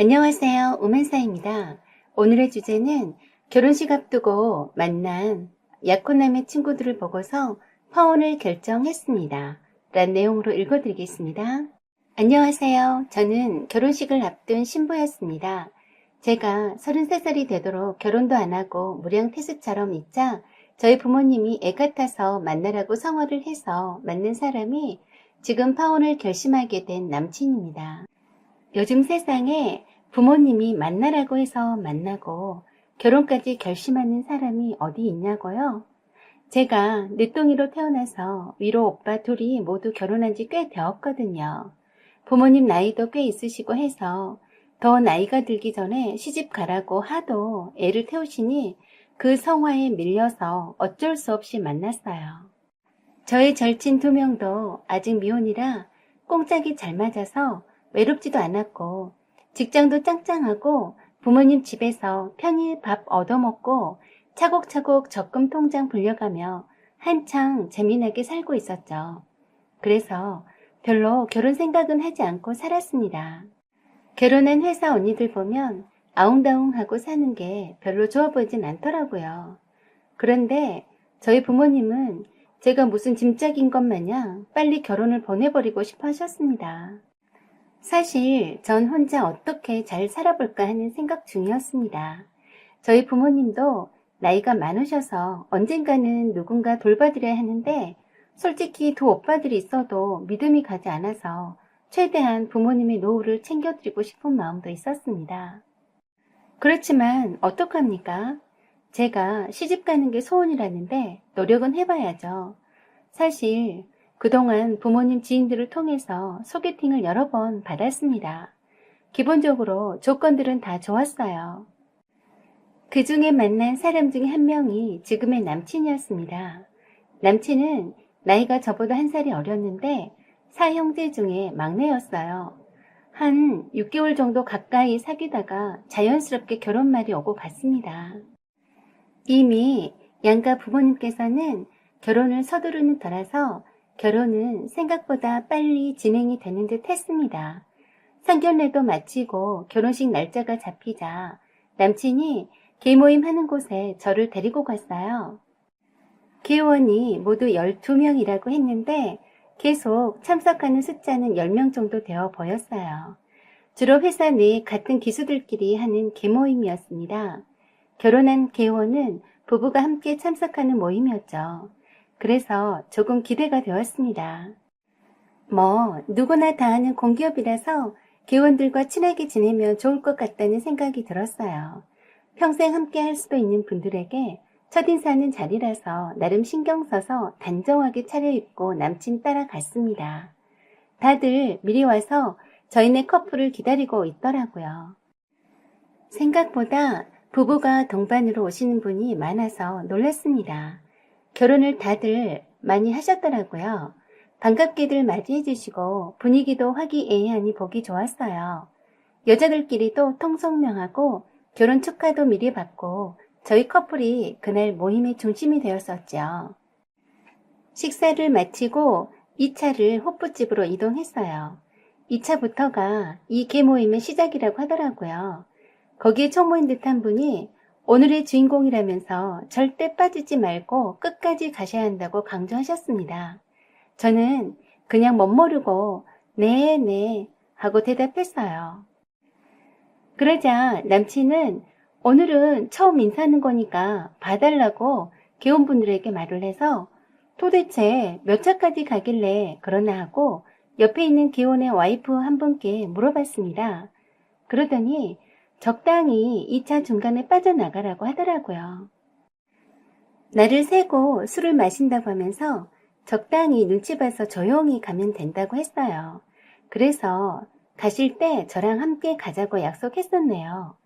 안녕하세요. 우만사입니다. 오늘의 주제는 결혼식 앞두고 만난 약혼남의 친구들을 보고서 파혼을 결정했습니다. 라는 내용으로 읽어드리겠습니다. 안녕하세요. 저는 결혼식을 앞둔 신부였습니다. 제가 33살이 되도록 결혼도 안 하고 무량태수처럼 있자 저희 부모님이 애 같아서 만나라고 성화를 해서 만난 사람이 지금 파혼을 결심하게 된 남친입니다. 요즘 세상에 부모님이 만나라고 해서 만나고 결혼까지 결심하는 사람이 어디 있냐고요? 제가 늦둥이로 태어나서 위로 오빠 둘이 모두 결혼한 지 꽤 되었거든요. 부모님 나이도 꽤 있으시고 해서 더 나이가 들기 전에 시집 가라고 하도 애를 태우시니 그 성화에 밀려서 어쩔 수 없이 만났어요. 저의 절친 2명도 아직 미혼이라 꽁짝이 잘 맞아서 외롭지도 않았고 직장도 짱짱하고 부모님 집에서 편히 밥 얻어먹고 차곡차곡 적금 통장 불려가며 한창 재미나게 살고 있었죠. 그래서 별로 결혼 생각은 하지 않고 살았습니다. 결혼한 회사 언니들 보면 아웅다웅하고 사는 게 별로 좋아 보이진 않더라고요. 그런데 저희 부모님은 제가 무슨 짐짝인 것 마냥 빨리 결혼을 보내버리고 싶어 하셨습니다. 사실 전 혼자 어떻게 잘 살아볼까 하는 생각 중이었습니다. 저희 부모님도 나이가 많으셔서 언젠가는 누군가 돌봐드려야 하는데 솔직히 2 오빠들이 있어도 믿음이 가지 않아서 최대한 부모님의 노후를 챙겨드리고 싶은 마음도 있었습니다. 그렇지만 어떡합니까? 제가 시집가는 게 소원이라는데 노력은 해봐야죠. 사실 그동안 부모님 지인들을 통해서 소개팅을 여러 번 받았습니다. 기본적으로 조건들은 다 좋았어요. 그 중에 만난 사람 중에 한 명이 지금의 남친이었습니다. 남친은 나이가 저보다 1살이 어렸는데 4형제 중에 막내였어요. 한 6개월 정도 가까이 사귀다가 자연스럽게 결혼말이 오고 갔습니다. 이미 양가 부모님께서는 결혼을 서두르는 터라서 결혼은 생각보다 빨리 진행이 되는 듯 했습니다. 상견례도 마치고 결혼식 날짜가 잡히자 남친이 계모임 하는 곳에 저를 데리고 갔어요. 계원이 모두 12명이라고 했는데 계속 참석하는 숫자는 10명 정도 되어 보였어요. 주로 회사 내 같은 기수들끼리 하는 계모임이었습니다. 결혼한 계원은 부부가 함께 참석하는 모임이었죠. 그래서 조금 기대가 되었습니다. 누구나 다 아는 공기업이라서 계원들과 친하게 지내면 좋을 것 같다는 생각이 들었어요. 평생 함께 할 수도 있는 분들에게 첫인사하는 자리라서 나름 신경 써서 단정하게 차려입고 남친 따라갔습니다. 다들 미리 와서 저희네 커플을 기다리고 있더라고요. 생각보다 부부가 동반으로 오시는 분이 많아서 놀랐습니다. 결혼을 다들 많이 하셨더라고요. 반갑게들 맞이해 주시고 분위기도 화기애애하니 보기 좋았어요. 여자들끼리도 통성명하고 결혼 축하도 미리 받고 저희 커플이 그날 모임의 중심이 되었었죠. 식사를 마치고 2차를 호프집으로 이동했어요. 2차부터가 이 계모임의 시작이라고 하더라고요. 거기에 총무인 듯한 분이 오늘의 주인공이라면서 절대 빠지지 말고 끝까지 가셔야 한다고 강조하셨습니다. 저는 그냥 멋모르고 네 하고 대답했어요. 그러자 남친은 오늘은 처음 인사하는 거니까 봐달라고 계혼분들에게 말을 해서 도대체 몇 차까지 가길래 그러나 하고 옆에 있는 계혼의 와이프 한 분께 물어봤습니다. 그러더니 적당히 2차 중간에 빠져나가라고 하더라고요. 나를 세고 술을 마신다고 하면서 적당히 눈치 봐서 조용히 가면 된다고 했어요. 그래서 가실 때 저랑 함께 가자고 약속했었네요.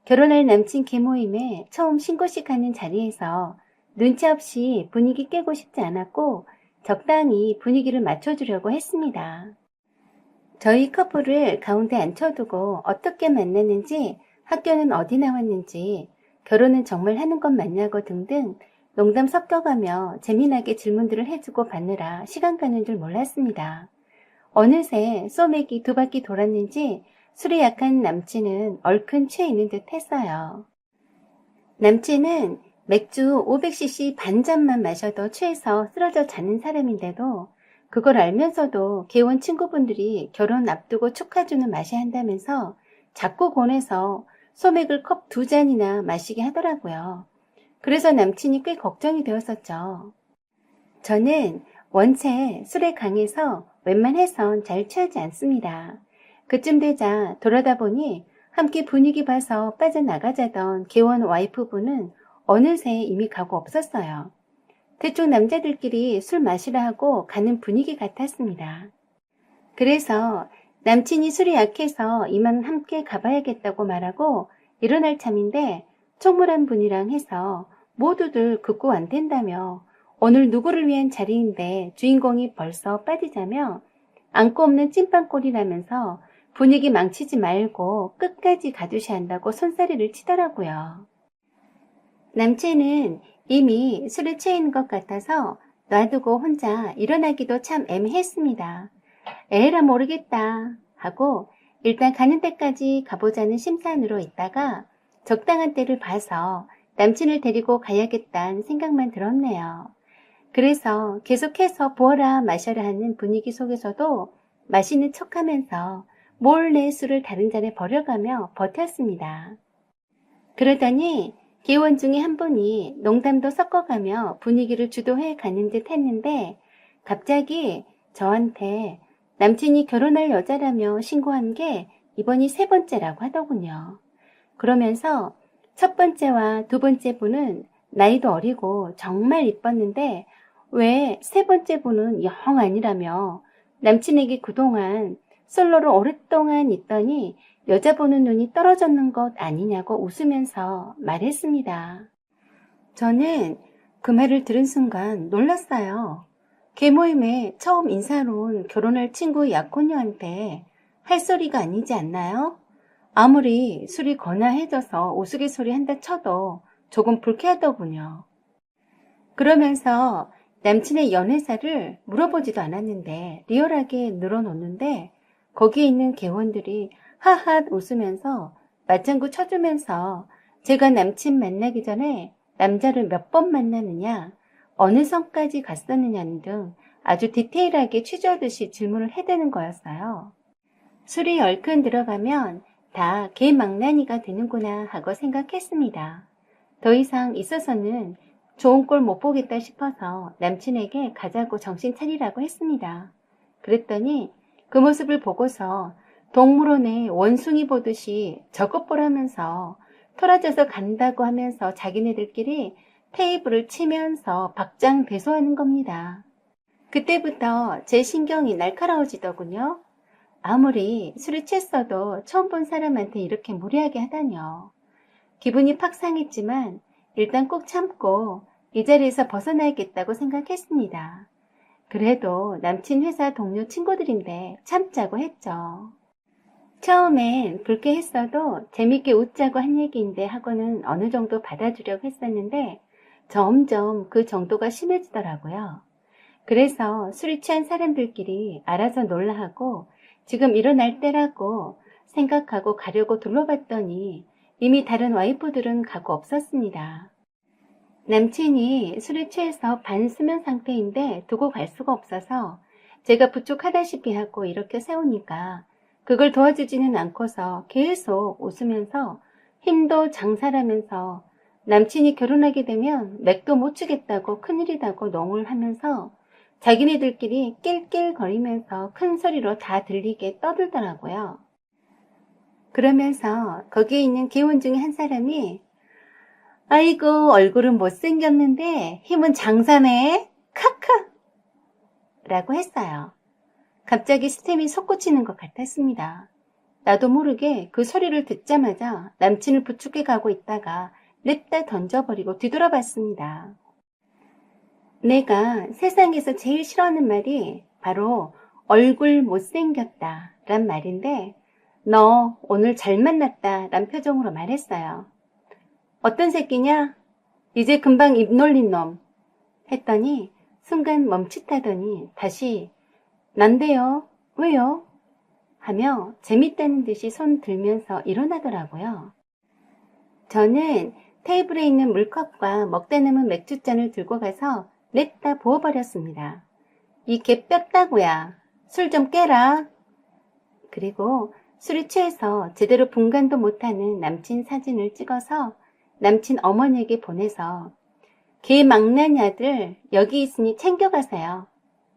결혼할 남친 계모임에 처음 신고식 하는 자리에서 눈치 없이 분위기 깨고 싶지 않았고 적당히 분위기를 맞춰주려고 했습니다. 저희 커플을 가운데 앉혀두고 어떻게 만났는지, 학교는 어디 나왔는지, 결혼은 정말 하는 것 맞냐고 등등 농담 섞여가며 재미나게 질문들을 해주고 받느라 시간 가는 줄 몰랐습니다. 어느새 소맥이 2바퀴 돌았는지 술에 약한 남친은 얼큰 취해 있는 듯 했어요. 남친은 맥주 500cc 반 잔만 마셔도 취해서 쓰러져 자는 사람인데도 그걸 알면서도 개원 친구분들이 결혼 앞두고 축하주는 마셔야 한다면서 자꾸 권해서 소맥을 컵 2잔이나 마시게 하더라고요. 그래서 남친이 꽤 걱정이 되었었죠. 저는 원체 술에 강해서 웬만해선 잘 취하지 않습니다. 그쯤 되자 돌아다 보니 함께 분위기 봐서 빠져나가자던 개원 와이프분은 어느새 이미 가고 없었어요. 대충 남자들끼리 술 마시라 하고 가는 분위기 같았습니다. 그래서 남친이 술이 약해서 이만 함께 가봐야겠다고 말하고 일어날 참인데 총무란 분이랑 해서 모두들 극구 안 된다며 오늘 누구를 위한 자리인데 주인공이 벌써 빠지자며 안고 없는 찐빵꼴이라면서 분위기 망치지 말고 끝까지 가주셔야 한다고 손사래를 치더라고요. 남친은 이미 술에 취해 있는 것 같아서 놔두고 혼자 일어나기도 참 애매했습니다. 에라 모르겠다 하고 일단 가는 데까지 가보자는 심산으로 있다가 적당한 때를 봐서 남친을 데리고 가야겠다는 생각만 들었네요. 그래서 계속해서 부어라 마셔라 하는 분위기 속에서도 마시는 척하면서 몰래 술을 다른 잔에 버려가며 버텼습니다. 그러더니 기원 중에 한 분이 농담도 섞어가며 분위기를 주도해 가는 듯 했는데 갑자기 저한테 남친이 결혼할 여자라며 신고한 게 이번이 3번째라고 하더군요. 그러면서 첫 번째와 두 번째 분은 나이도 어리고 정말 이뻤는데 왜 3번째 분은 영 아니라며 남친에게 그동안 솔로로 오랫동안 있더니 여자 보는 눈이 떨어졌는 것 아니냐고 웃으면서 말했습니다. 저는 그 말을 들은 순간 놀랐어요. 개모임에 처음 인사로 온 결혼할 친구 약혼녀한테 할 소리가 아니지 않나요? 아무리 술이 거나해져서 우스갯소리 한다 쳐도 조금 불쾌하더군요. 그러면서 남친의 연애사를 물어보지도 않았는데 리얼하게 늘어놓는데 거기에 있는 개원들이 하하 웃으면서 맞장구 쳐주면서 제가 남친 만나기 전에 남자를 몇 번 만나느냐, 어느 성까지 갔었느냐는 등 아주 디테일하게 취조하듯이 질문을 해대는 거였어요. 술이 얼큰 들어가면 다 개망나니가 되는구나 하고 생각했습니다. 더 이상 있어서는 좋은 꼴 못 보겠다 싶어서 남친에게 가자고 정신 차리라고 했습니다. 그랬더니 그 모습을 보고서 동물원에 원숭이 보듯이 저것 보라면서 토라져서 간다고 하면서 자기네들끼리 테이블을 치면서 박장대소하는 겁니다. 그때부터 제 신경이 날카로워지더군요. 아무리 술이 취했어도 처음 본 사람한테 이렇게 무례하게 하다뇨. 기분이 팍 상했지만 일단 꼭 참고 이 자리에서 벗어나야겠다고 생각했습니다. 그래도 남친 회사 동료 친구들인데 참자고 했죠. 처음엔 불쾌했어도 재밌게 웃자고 한 얘기인데 하고는 어느 정도 받아주려고 했었는데 점점 그 정도가 심해지더라고요. 그래서 술이 취한 사람들끼리 알아서 놀라하고 지금 일어날 때라고 생각하고 가려고 둘러봤더니 이미 다른 와이프들은 가고 없었습니다. 남친이 술에 취해서 반수면 상태인데 두고 갈 수가 없어서 제가 부축하다시피 하고 이렇게 세우니까 그걸 도와주지는 않고서 계속 웃으면서 힘도 장사라면서 남친이 결혼하게 되면 맥도 못 주겠다고 큰일이라고 농을 하면서 자기네들끼리 낄낄거리면서 큰 소리로 다 들리게 떠들더라고요. 그러면서 거기에 있는 기혼 중에 한 사람이 아이고 얼굴은 못생겼는데 힘은 장사네 카카 라고 했어요. 갑자기 스템이 솟구치는 것 같았습니다. 나도 모르게 그 소리를 듣자마자 남친을 부축해 가고 있다가 냅다 던져버리고 뒤돌아봤습니다. 내가 세상에서 제일 싫어하는 말이 바로 얼굴 못생겼다 란 말인데 너 오늘 잘 만났다 란 표정으로 말했어요. 어떤 새끼냐? 이제 금방 입 놀린 놈 했더니 순간 멈칫하더니 다시 난데요? 왜요? 하며 재밌다는 듯이 손 들면서 일어나더라고요. 저는 테이블에 있는 물컵과 먹다 남은 맥주잔을 들고 가서 냈다 부어버렸습니다. 이 개 뼈다구야. 술 좀 깨라. 그리고 술이 취해서 제대로 분간도 못하는 남친 사진을 찍어서 남친 어머니에게 보내서 개 망나니 아들 여기 있으니 챙겨가세요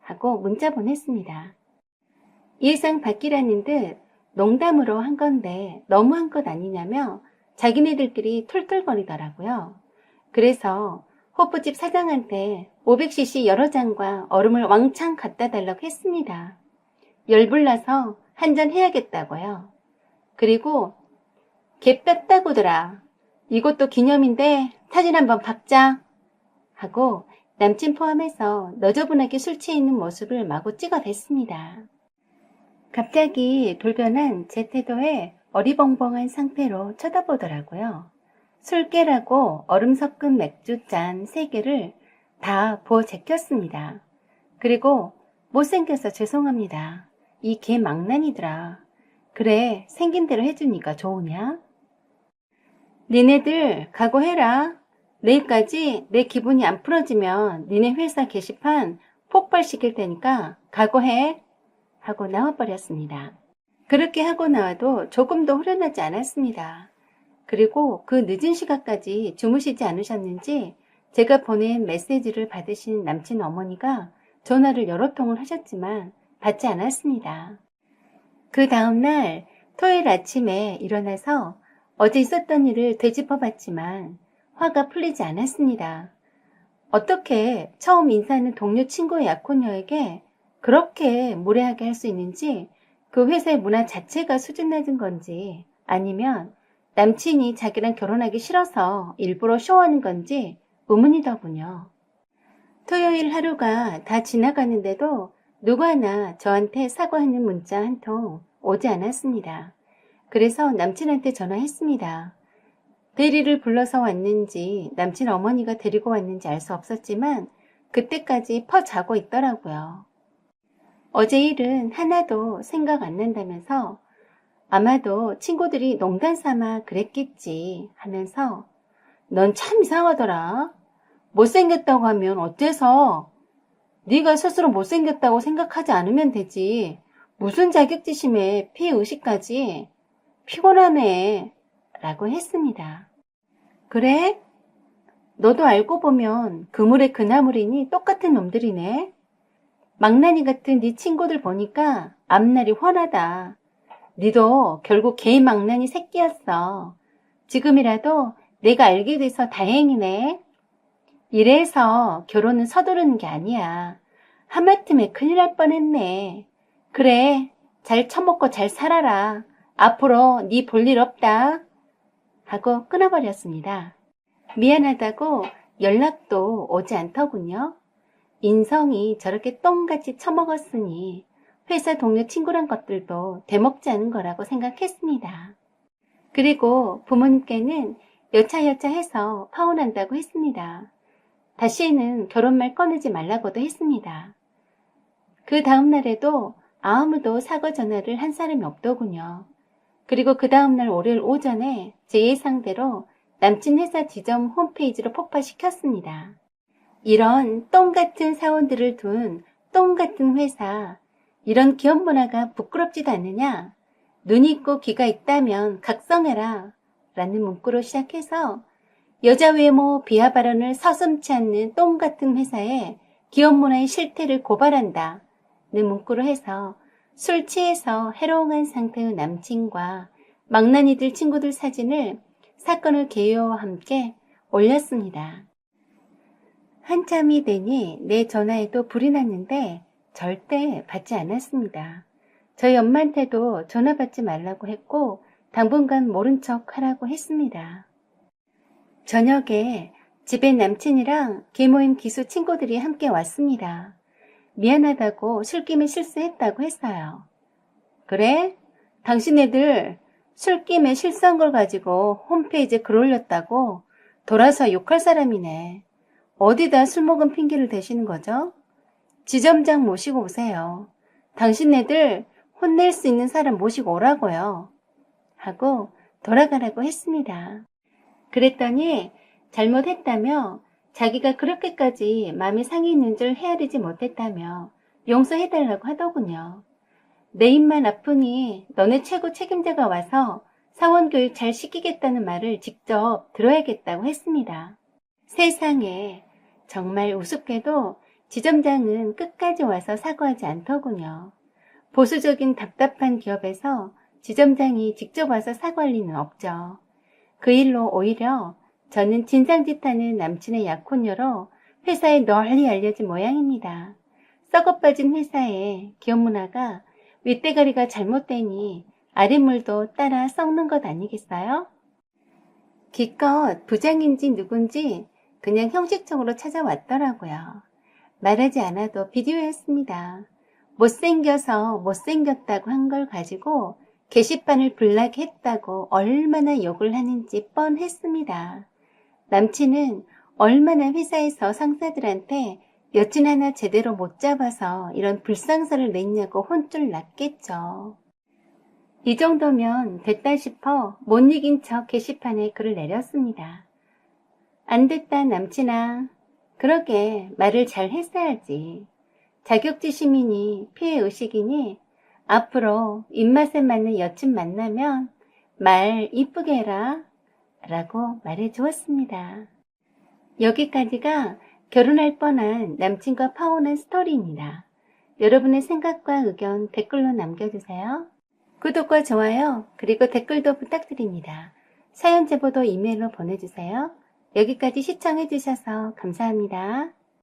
하고 문자 보냈습니다. 예상 밖이라는 듯 농담으로 한 건데 너무한 것 아니냐며 자기네들끼리 툴툴거리더라고요. 그래서 호프집 사장한테 500cc 여러 잔과 얼음을 왕창 갖다 달라고 했습니다. 열불나서 한잔 해야겠다고요. 그리고 개 뺐다구더라. 이것도 기념인데 사진 한번 박자 하고 남친 포함해서 너저분하게 술 취해 있는 모습을 마구 찍어댔습니다. 갑자기 돌변한 제 태도에 어리벙벙한 상태로 쳐다보더라고요. 술 깨라고 얼음 섞은 맥주잔 3개를 다 부어 제꼈습니다. 그리고 못생겨서 죄송합니다. 이 개 망난이더라. 그래 생긴 대로 해주니까 좋으냐? 니네들 각오해라. 내일까지 내 기분이 안 풀어지면 니네 회사 게시판 폭발시킬 테니까 각오해 하고 나와버렸습니다. 그렇게 하고 나와도 조금도 후련하지 않았습니다. 그리고 그 늦은 시간까지 주무시지 않으셨는지 제가 보낸 메시지를 받으신 남친 어머니가 전화를 여러 통을 하셨지만 받지 않았습니다. 그 다음날 토요일 아침에 일어나서 어제 있었던 일을 되짚어봤지만 화가 풀리지 않았습니다. 어떻게 처음 인사하는 동료 친구의 약혼녀에게 그렇게 무례하게 할 수 있는지 그 회사의 문화 자체가 수준 낮은 건지 아니면 남친이 자기랑 결혼하기 싫어서 일부러 쇼하는 건지 의문이더군요. 토요일 하루가 다 지나가는데도 누구 하나 저한테 사과하는 문자 한 통 오지 않았습니다. 그래서 남친한테 전화했습니다. 대리를 불러서 왔는지 남친 어머니가 데리고 왔는지 알 수 없었지만 그때까지 퍼 자고 있더라고요. 어제 일은 하나도 생각 안 난다면서 아마도 친구들이 농담 삼아 그랬겠지 하면서 넌 참 이상하더라. 못생겼다고 하면 어째서? 네가 스스로 못생겼다고 생각하지 않으면 되지. 무슨 자격지심에 피해의식까지. 피곤하네 라고 했습니다. 그래? 너도 알고 보면 그물에 그나물이니 똑같은 놈들이네. 망나니 같은 네 친구들 보니까 앞날이 훤하다. 니도 결국 개 망나니 새끼였어. 지금이라도 내가 알게 돼서 다행이네. 이래서 결혼은 서두르는 게 아니야. 하마터면 큰일 날 뻔했네. 그래, 잘 처먹고 잘 살아라. 앞으로 네 볼 일 없다. 하고 끊어버렸습니다. 미안하다고 연락도 오지 않더군요. 인성이 저렇게 똥같이 처먹었으니 회사 동료 친구란 것들도 되먹지 않은 거라고 생각했습니다. 그리고 부모님께는 여차여차 해서 파혼한다고 했습니다. 다시는 결혼말 꺼내지 말라고도 했습니다. 그 다음날에도 아무도 사과 전화를 한 사람이 없더군요. 그리고 그 다음날 월요일 오전에 제 예상대로 남친 회사 지점 홈페이지로 폭파시켰습니다. 이런 똥같은 사원들을 둔 똥같은 회사, 이런 기업 문화가 부끄럽지도 않느냐? 눈이 있고 귀가 있다면 각성해라 라는 문구로 시작해서 여자 외모 비하 발언을 서슴지 않는 똥같은 회사에 기업 문화의 실태를 고발한다 는 문구로 해서 술 취해서 해롱한 상태의 남친과 망나니들 친구들 사진을 사건을 개요와 함께 올렸습니다. 한참이 되니 내 전화에도 불이 났는데 절대 받지 않았습니다. 저희 엄마한테도 전화 받지 말라고 했고 당분간 모른 척 하라고 했습니다. 저녁에 집에 남친이랑 개모임 기수 친구들이 함께 왔습니다. 미안하다고 술김에 실수했다고 했어요. 그래? 당신네들 술김에 실수한 걸 가지고 홈페이지에 글 올렸다고? 돌아서 욕할 사람이네. 어디다 술 먹은 핑계를 대시는 거죠? 지점장 모시고 오세요. 당신네들 혼낼 수 있는 사람 모시고 오라고요. 하고 돌아가라고 했습니다. 그랬더니 잘못했다며 자기가 그렇게까지 마음이 상해 있는 줄 헤아리지 못했다며 용서해달라고 하더군요. 내 입만 아프니 너네 최고 책임자가 와서 사원교육 잘 시키겠다는 말을 직접 들어야겠다고 했습니다. 세상에 정말 우습게도 지점장은 끝까지 와서 사과하지 않더군요. 보수적인 답답한 기업에서 지점장이 직접 와서 사과할 리는 없죠. 그 일로 오히려 저는 진상짓하는 남친의 약혼녀로 회사에 널리 알려진 모양입니다. 썩어빠진 회사의 기업 문화가 윗대가리가 잘못되니 아랫물도 따라 썩는 것 아니겠어요? 기껏 부장인지 누군지 그냥 형식적으로 찾아왔더라고요. 말하지 않아도 비디오였습니다. 못생겨서 못생겼다고 한 걸 가지고 게시판을 블락했다고 얼마나 욕을 하는지 뻔했습니다. 남친은 얼마나 회사에서 상사들한테 여친 하나 제대로 못 잡아서 이런 불상사를 냈냐고 혼쭐 났겠죠. 이 정도면 됐다 싶어 못 이긴 척 게시판에 글을 내렸습니다. 안 됐다 남친아. 그러게 말을 잘 했어야지. 자격지심이니 피해의식이니 앞으로 입맛에 맞는 여친 만나면 말 이쁘게 해라 라고 말해 주었습니다. 여기까지가 결혼할 뻔한 남친과 파혼한 스토리입니다. 여러분의 생각과 의견 댓글로 남겨주세요. 구독과 좋아요 그리고 댓글도 부탁드립니다. 사연 제보도 이메일로 보내주세요. 여기까지 시청해주셔서 감사합니다.